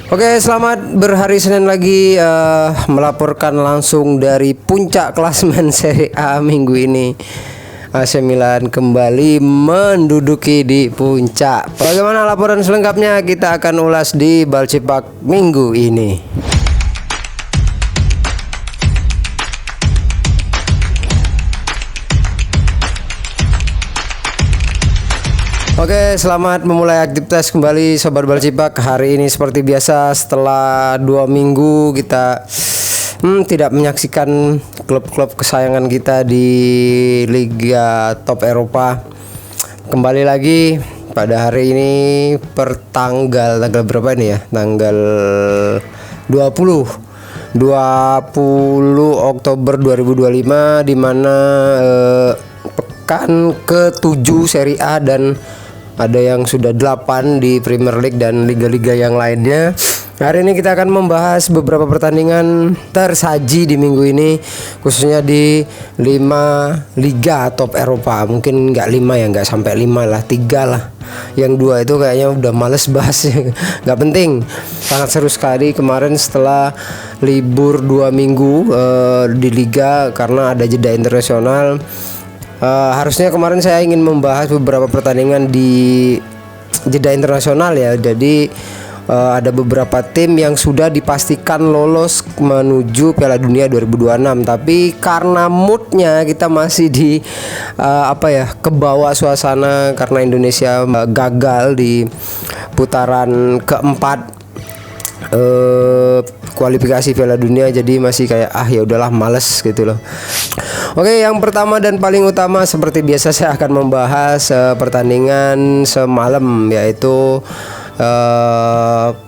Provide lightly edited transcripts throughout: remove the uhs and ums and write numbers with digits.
Oke, selamat berhari Senin lagi, melaporkan langsung dari puncak klasemen Serie A minggu ini. AC Milan kembali menduduki di puncak. Bagaimana laporan selengkapnya? Kita akan ulas di Balcipak minggu ini. Oke, selamat memulai aktivitas kembali Sobat Balcipak. Hari ini seperti biasa setelah 2 minggu kita tidak menyaksikan klub-klub kesayangan kita di Liga Top Eropa. Kembali lagi pada hari ini tanggal berapa ini ya? Tanggal 20 Oktober 2025, di mana pekan ke-7 Serie A dan ada yang sudah 8 di Premier League dan liga-liga yang lainnya. Hari ini kita akan membahas beberapa pertandingan tersaji di minggu ini, khususnya di 5 liga top Eropa. Mungkin nggak 5 ya, nggak sampai 5 lah, 3 lah. Yang 2 itu kayaknya udah males bahas, nggak penting. Sangat seru sekali kemarin setelah libur 2 minggu di liga karena ada jeda internasional. Harusnya kemarin saya ingin membahas beberapa pertandingan di jeda internasional ya. Jadi ada beberapa tim yang sudah dipastikan lolos menuju Piala Dunia 2026. Tapi karena moodnya kita masih di kebawa suasana karena Indonesia gagal di putaran keempat kualifikasi Piala Dunia, jadi masih kayak ya udahlah, males gitu loh. Oke, yang pertama dan paling utama seperti biasa saya akan membahas pertandingan semalam, yaitu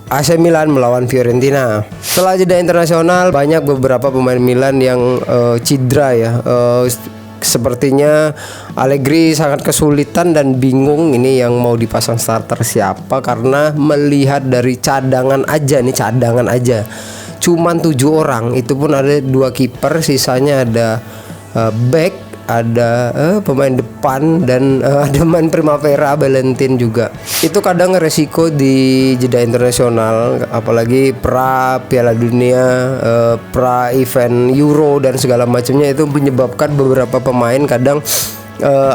AC Milan melawan Fiorentina. Setelah jeda internasional, banyak beberapa pemain Milan yang cedera ya. Sepertinya Allegri sangat kesulitan dan bingung ini yang mau dipasang starter siapa, karena melihat dari cadangan aja cuman 7 orang, itu pun ada 2 kiper, sisanya ada back, ada pemain depan, dan ada main Primavera Valentin juga. Itu kadang resiko di jeda internasional, apalagi pra Piala Dunia, pra event Euro dan segala macamnya, itu menyebabkan beberapa pemain kadang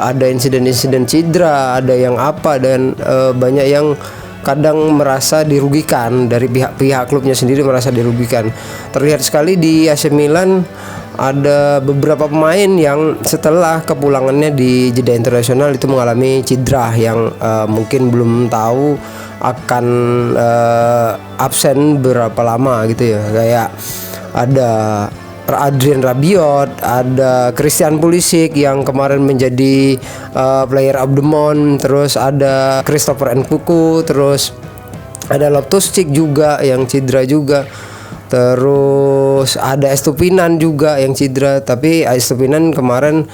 ada insiden-insiden cedera, ada yang dan banyak yang kadang merasa dirugikan, dari pihak klubnya sendiri merasa dirugikan. Terlihat sekali di AC Milan ada beberapa pemain yang setelah kepulangannya di jeda internasional itu mengalami cedera yang mungkin belum tahu akan absen berapa lama gitu ya. Kayak ada Adrien Rabiot, ada Christian Pulisic yang kemarin menjadi player of the month, terus ada Christopher Nkunku, terus ada Loftus-Cheek juga yang cedera juga. Terus ada Estupinan juga yang cedera, tapi Estupinan kemarin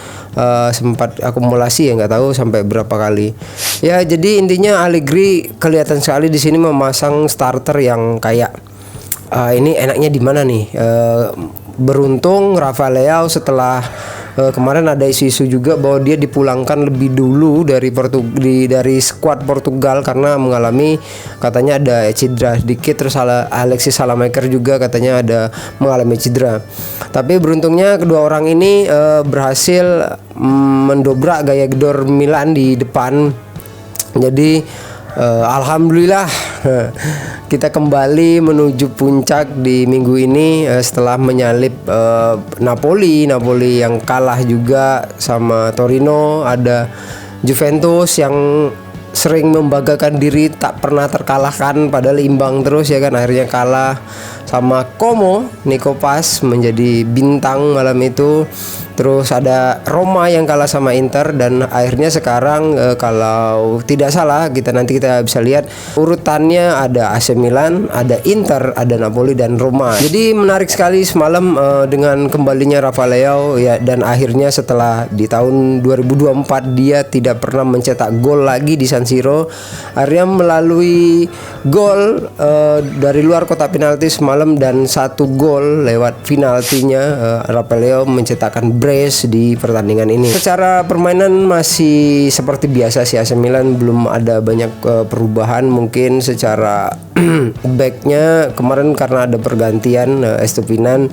sempat akumulasi ya, nggak tahu sampai berapa kali. Ya, jadi intinya Allegri kelihatan sekali di sini memasang starter yang kayak ini enaknya di mana nih. Beruntung Rafael Leao setelah kemarin ada isu-isu juga bahwa dia dipulangkan lebih dulu dari skuad Portugal karena mengalami, katanya ada cedera sedikit. Terus Alexis Salamaker juga katanya ada mengalami cedera. Tapi beruntungnya kedua orang ini berhasil mendobrak gaya gedor Milan di depan. Jadi alhamdulillah kita kembali menuju puncak di minggu ini setelah menyalip Napoli yang kalah juga sama Torino. Ada Juventus yang sering membanggakan diri tak pernah terkalahkan padahal imbang terus ya kan, akhirnya kalah sama Como. Nikopas menjadi bintang malam itu. Terus ada Roma yang kalah sama Inter, dan akhirnya sekarang kalau tidak salah nanti kita bisa lihat urutannya, ada AC Milan, ada Inter, ada Napoli dan Roma. Jadi menarik sekali semalam dengan kembalinya Rafael Leao ya, dan akhirnya setelah di tahun 2024 dia tidak pernah mencetak gol lagi di San Siro, akhirnya melalui gol dari luar kotak penalti semalam dan 1 gol lewat penaltinya Rafael Leao mencetakkan brace di pertandingan ini. Secara permainan masih seperti biasa sih, AC Milan belum ada banyak perubahan. Mungkin secara backnya kemarin karena ada pergantian Estupinan,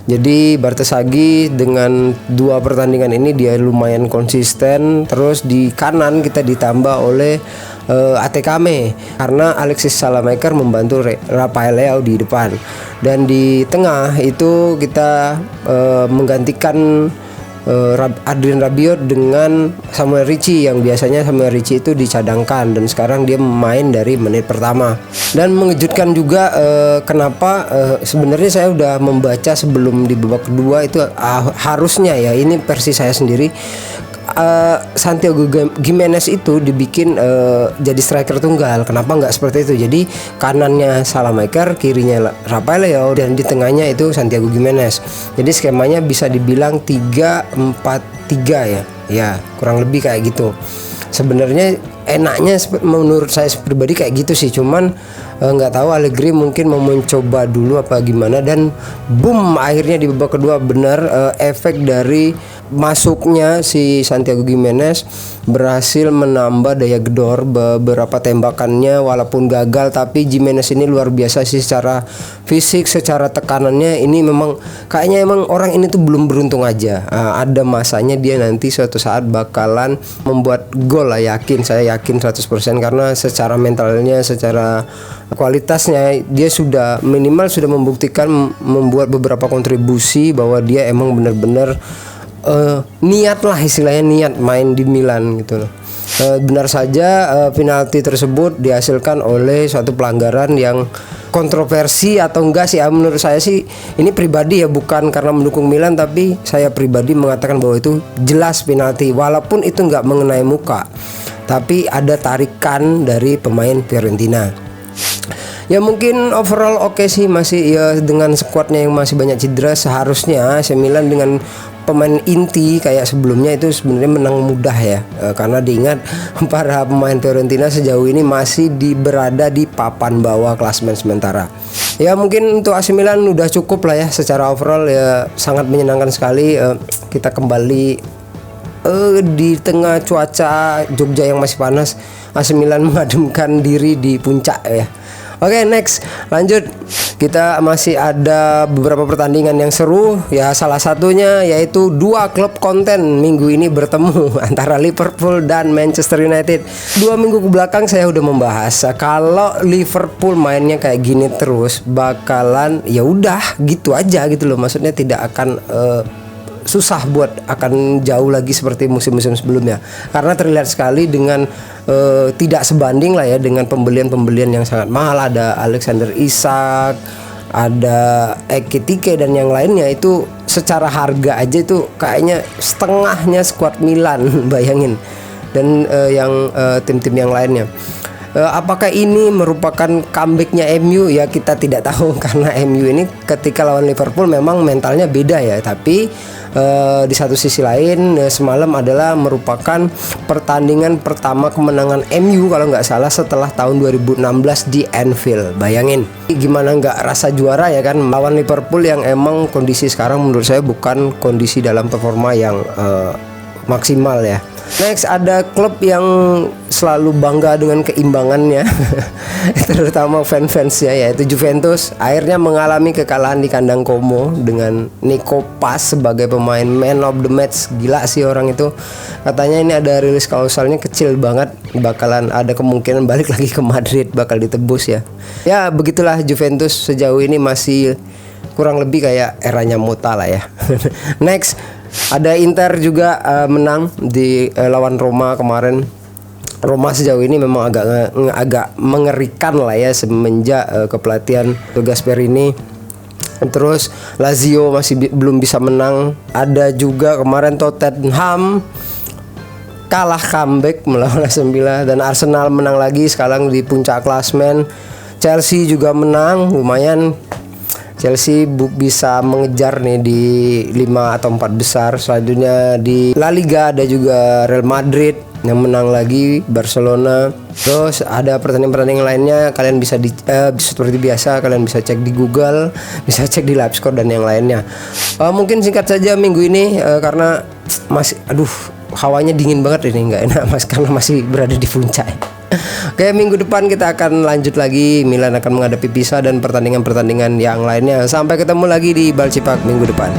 jadi Bartoszaghi dengan 2 pertandingan ini dia lumayan konsisten. Terus di kanan kita ditambah oleh Atekame karena Alexis Salamaker membantu Rafael Leao di depan. Dan di tengah itu kita menggantikan Adrien Rabiot dengan Samuel Ricci, yang biasanya Samuel Ricci itu dicadangkan dan sekarang dia main dari menit pertama. Dan mengejutkan juga kenapa sebenarnya saya udah membaca sebelum di babak kedua itu harusnya ya, ini versi saya sendiri, Santiago Gimenez itu dibikin jadi striker tunggal. Kenapa nggak seperti itu? Jadi kanannya Salamaker, kirinya Rafael Leao, dan di tengahnya itu Santiago Gimenez. Jadi skemanya bisa dibilang 3-4-3 ya. Ya, kurang lebih kayak gitu. Sebenarnya enaknya menurut saya pribadi kayak gitu sih. Cuman nggak tahu Allegri mungkin mau mencoba dulu apa gimana, dan boom, akhirnya di babak kedua benar efek dari masuknya si Santiago Gimenez berhasil menambah daya gedor beberapa tembakannya, walaupun gagal. Tapi Gimenez ini luar biasa sih secara fisik, secara tekanannya ini memang kayaknya emang orang ini tuh belum beruntung aja. Ada masanya dia nanti suatu saat bakalan membuat gol lah, saya yakin 100%, karena secara mentalnya, secara kualitasnya dia sudah minimal sudah membuktikan membuat beberapa kontribusi bahwa dia emang benar-benar niat lah, istilahnya niat main di Milan gitu loh. Benar saja penalti tersebut dihasilkan oleh suatu pelanggaran yang kontroversi atau enggak sih, menurut saya sih ini pribadi ya, bukan karena mendukung Milan, tapi saya pribadi mengatakan bahwa itu jelas penalti, walaupun itu enggak mengenai muka, tapi ada tarikan dari pemain Fiorentina. Ya mungkin overall oke sih, masih ya dengan skuadnya yang masih banyak cedera, seharusnya AC Milan dengan pemain inti kayak sebelumnya itu sebenarnya menang mudah ya, karena diingat para pemain Fiorentina sejauh ini masih berada di papan bawah klasemen sementara. Ya mungkin untuk AC Milan udah cukup lah ya, secara overall ya sangat menyenangkan sekali. Kita kembali di tengah cuaca Jogja yang masih panas, AC Milan mengademkan diri di puncak ya. Oke, next lanjut, kita masih ada beberapa pertandingan yang seru ya, salah satunya yaitu 2 klub konten minggu ini bertemu antara Liverpool dan Manchester United. 2 minggu ke belakang saya udah membahas kalau Liverpool mainnya kayak gini terus bakalan ya udah gitu aja gitu loh, maksudnya tidak akan susah buat akan jauh lagi seperti musim-musim sebelumnya, karena terlihat sekali dengan tidak sebanding lah ya dengan pembelian-pembelian yang sangat mahal. Ada Alexander Isak, ada Ekitike dan yang lainnya, itu secara harga aja itu kayaknya setengahnya skuad Milan bayangin, dan yang tim-tim yang lainnya. Apakah ini merupakan comebacknya MU? Ya kita tidak tahu, karena MU ini ketika lawan Liverpool memang mentalnya beda ya. Tapi di satu sisi lain semalam adalah merupakan pertandingan pertama kemenangan MU kalau nggak salah setelah tahun 2016 di Anfield. Bayangin gimana nggak rasa juara ya kan, lawan Liverpool yang emang kondisi sekarang menurut saya bukan kondisi dalam performa yang maksimal ya. Next ada klub yang selalu bangga dengan keimbangannya terutama fans-fansnya, yaitu Juventus. Akhirnya mengalami kekalahan di kandang Como dengan Nico Paz sebagai pemain man of the match. Gila sih orang itu, katanya ini ada rilis klausalnya kecil banget, bakalan ada kemungkinan balik lagi ke Madrid, bakal ditebus ya. Ya begitulah, Juventus sejauh ini masih kurang lebih kayak eranya Mota lah ya. Next ada Inter juga menang di lawan Roma kemarin. Roma sejauh ini memang agak mengerikan lah ya semenjak kepelatihan Gasperini. Terus Lazio masih belum bisa menang. Ada juga kemarin Tottenham kalah comeback melawan Aston Villa, dan Arsenal menang lagi sekarang di puncak klasemen. Chelsea juga menang lumayan. Chelsea bisa mengejar nih di 5 atau 4 besar. Selanjutnya di La Liga ada juga Real Madrid yang menang lagi, Barcelona. Terus ada pertandingan-pertandingan lainnya, kalian bisa seperti biasa kalian bisa cek di Google, bisa cek di LiveScore dan yang lainnya. Mungkin singkat saja minggu ini karena masih hawanya dingin banget ini, nggak enak Mas karena masih berada di puncak. Oke, minggu depan kita akan lanjut lagi. Milan akan menghadapi Pisa dan pertandingan-pertandingan yang lainnya. Sampai ketemu lagi di Balcipak minggu depan.